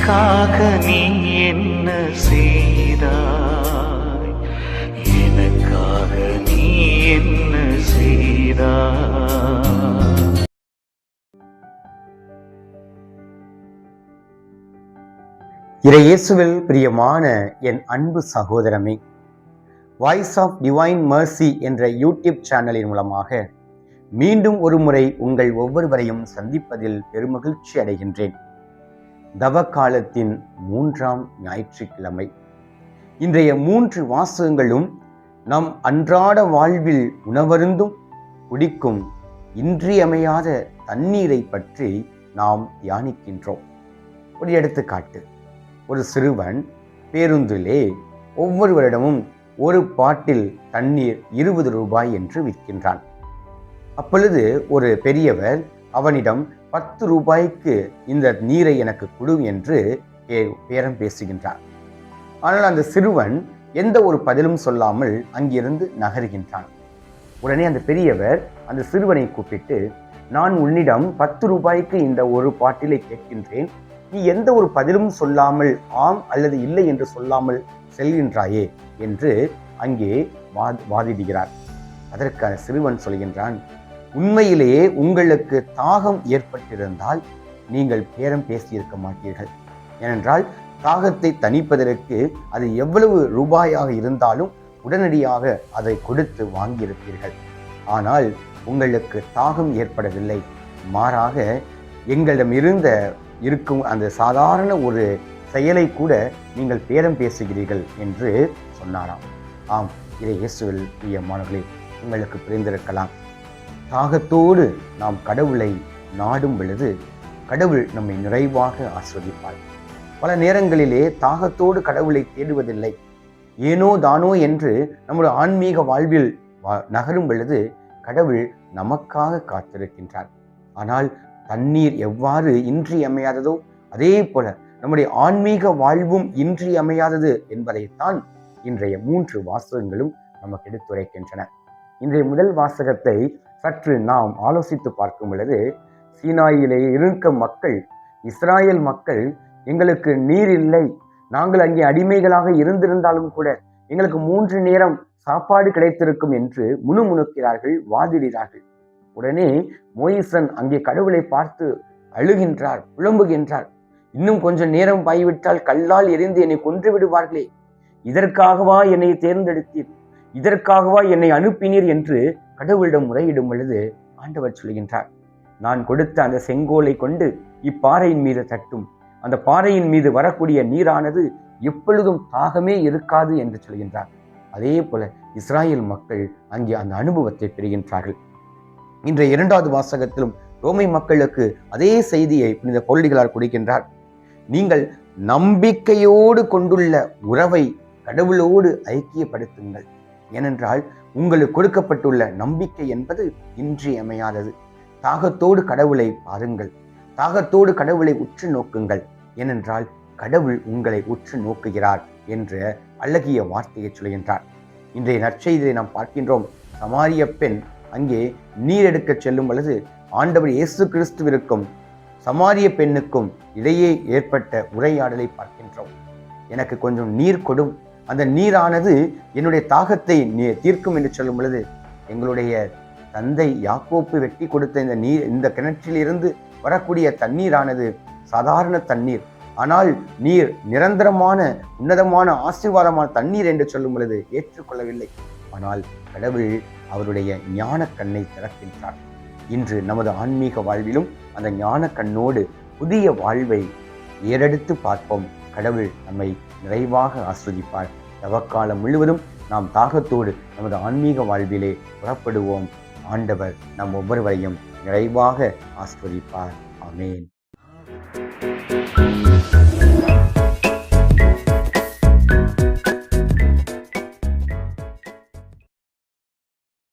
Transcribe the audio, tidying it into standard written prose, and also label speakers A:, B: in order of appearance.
A: எனக்காக நீ என்ன செய்தாய், எனக்காக நீ என்ன செய்தாய்.
B: இறையேசுவில் பிரியமான என் அன்பு சகோதரமே, வாய்ஸ் ஆஃப் டிவைன் மர்சி என்ற யூடியூப் சேனலின் மூலமாக மீண்டும் ஒரு முறை உங்கள் ஒவ்வொருவரையும் சந்திப்பதில் பெருமகிழ்ச்சி அடைகின்றேன். தவக்காலத்தின் 3ஆம் ஞாயிற்றுக்கிழமை. இன்றைய 3 வாசகங்களும் நம் அன்றாட வாழ்வில் உணவருந்தும் குடிக்கும் இன்றியமையாத தண்ணீரை பற்றி நாம் தியானிக்கின்றோம். ஒரு எடுத்துக்காட்டு, ஒரு சிறுவன் பேருந்திலே ஒவ்வொருவரிடமும் ஒரு பாட்டில் தண்ணீர் 20 ரூபாய் என்று விற்கின்றான். அப்பொழுது ஒரு பெரியவர் அவனிடம் 10 ரூபாய்க்கு இந்த நீரை எனக்கு கொடு என்று பேரம் பேசுகின்றார். ஆனால் அந்த சிறுவன் எந்த ஒரு பதிலும் சொல்லாமல் அங்கிருந்து நகருகின்றான். உடனே அந்த பெரியவர் அந்த சிறுவனை கூப்பிட்டு, நான் உன்னிடம் 10 ரூபாய்க்கு இந்த ஒரு பாட்டிலை கேட்கின்றேன், நீ எந்த ஒரு பதிலும் சொல்லாமல் ஆம் அல்லது இல்லை என்று சொல்லாமல் செல்கின்றாயே என்று அங்கே வாதிடுகிறார். அதற்கு சிறுவன் சொல்கின்றான், உண்மையிலேயே உங்களுக்கு தாகம் ஏற்பட்டிருந்தால் நீங்கள் பேரம் பேசியிருக்க மாட்டீர்கள். ஏனென்றால் தாகத்தை தணிப்பதற்கு அது எவ்வளவு ரூபாயாக இருந்தாலும் உடனடியாக அதை கொடுத்து வாங்கியிருப்பீர்கள். ஆனால் உங்களுக்கு தாகம் ஏற்படவில்லை, மாறாக எங்களிடம் இருக்கும் அந்த சாதாரண ஒரு செயலை கூட நீங்கள் பேரம் பேசுகிறீர்கள் என்று சொன்னாராம். ஆம், இதை இயேசுவில் பிரியமானவர்களே, உங்களுக்கு புரிந்திருக்கலாம். தாகத்தோடு நாம் கடவுளை நாடும் பொழுது கடவுள் நம்மை நிறைவாக ஆஸ்வதிப்பார். பல நேரங்களிலே தாகத்தோடு கடவுளை தேடுவதில்லை, ஏனோ தானோ என்று நம்முடைய ஆன்மீக வாழ்வில் நகரும் பொழுது கடவுள் நமக்காக காத்திருக்கின்றார். ஆனால் தண்ணீர் எவ்வாறு இன்றியமையாததோ அதே போல நம்முடைய ஆன்மீக வாழ்வும் இன்றியமையாதது என்பதைத்தான் இன்றைய 3 வாசகங்களும் நமக்கு எடுத்துரைக்கின்றன. இன்றைய முதல் வாசகத்தை சற்று நாம் ஆலோசித்து பார்க்கும் பொழுது, சீனாயிலே இருக்கும் மக்கள், இஸ்ராயல் மக்கள், எங்களுக்கு நீர் இல்லை, நாங்கள் அங்கே அடிமைகளாக இருந்திருந்தாலும் கூட எங்களுக்கு 3 நேரம் சாப்பாடு கிடைத்திருக்கும் என்று முணுமுணுக்கிறார்கள், வாதிடுகிறார்கள். உடனே மோயிசன் அங்கே கடவுளை பார்த்து அழுகின்றார், புலம்புகின்றார். இன்னும் கொஞ்சம் நேரம் பாய்விட்டால் கல்லால் எரிந்து என்னை கொன்று விடுவார்களே, இதற்காகவா என்னை தேர்ந்தெடுத்தீர், இதற்காகவா என்னை அனுப்பினீர் என்று கடவுளிடம் முறையிடும் பொழுது ஆண்டவர் சொல்கின்றார், நான் கொடுத்த அந்த செங்கோலை கொண்டு இப்பாறையின் மீது தட்டும், அந்த பாறையின் மீது வரக்கூடிய நீரானது எப்பொழுதும் தாகமே இருக்காது என்று சொல்கின்றார். அதே போல இஸ்ராயல் மக்கள் அங்கே அந்த அனுபவத்தை பெறுகின்றார்கள். இன்றைய 2வது வாசகத்திலும் ரோமை மக்களுக்கு அதே செய்தியை புனித பவுலடிகளார் கொடுக்கின்றார். நீங்கள் நம்பிக்கையோடு கொண்டுள்ள உறவை கடவுளோடு ஐக்கியப்படுத்துங்கள். ஏனென்றால் உங்களுக்கு கொடுக்கப்பட்டுள்ள நம்பிக்கை என்பது இன்றியமையாதது. தாகத்தோடு கடவுளை பாருங்கள், தாகத்தோடு கடவுளை உற்று நோக்குங்கள். ஏனென்றால் கடவுள் உங்களை உற்று நோக்குகிறார் என்ற அழகிய வார்த்தையை சொல்கின்றார். இன்றைய நற்செய்தியை நாம் பார்க்கின்றோம். சமாரிய பெண் அங்கே நீர் எடுக்க செல்லும் பொழுது ஆண்டவர் இயேசு கிறிஸ்துவிற்கும் சமாரிய பெண்ணுக்கும் இடையே ஏற்பட்ட உரையாடலை பார்க்கின்றோம். எனக்கு கொஞ்சம் நீர் கொடும், அந்த நீரானது என்னுடைய தாகத்தை தீர்க்கும் என்று சொல்லும் பொழுது, எங்களுடைய தந்தை யாக்கோப்பு வெட்டி கொடுத்த இந்த கிணற்றிலிருந்து வரக்கூடிய தண்ணீரானது சாதாரண தண்ணீர், ஆனால் நீர் நிரந்தரமான உன்னதமான ஆசீர்வாதமான தண்ணீர் என்று சொல்லும் பொழுது ஏற்றுக்கொள்ளவில்லை. ஆனால் கடவுள் அவருடைய ஞான கண்ணை திறக்கின்றார். இன்று நமது ஆன்மீக வாழ்விலும் அந்த ஞான கண்ணோடு புதிய வாழ்வை ஏறெடுத்து பார்ப்போம். கடவுள் நம்மை நிறைவாக ஆஸ்வதிப்பார். தவக்காலம் முழுவதும் நாம் தாகத்தோடு நமது ஆன்மீக வாழ்விலே புறப்படுவோம். ஆண்டவர் நம் ஒவ்வொருவரையும் நிறைவாக ஆஸ்வதிப்பார். ஆமேன்.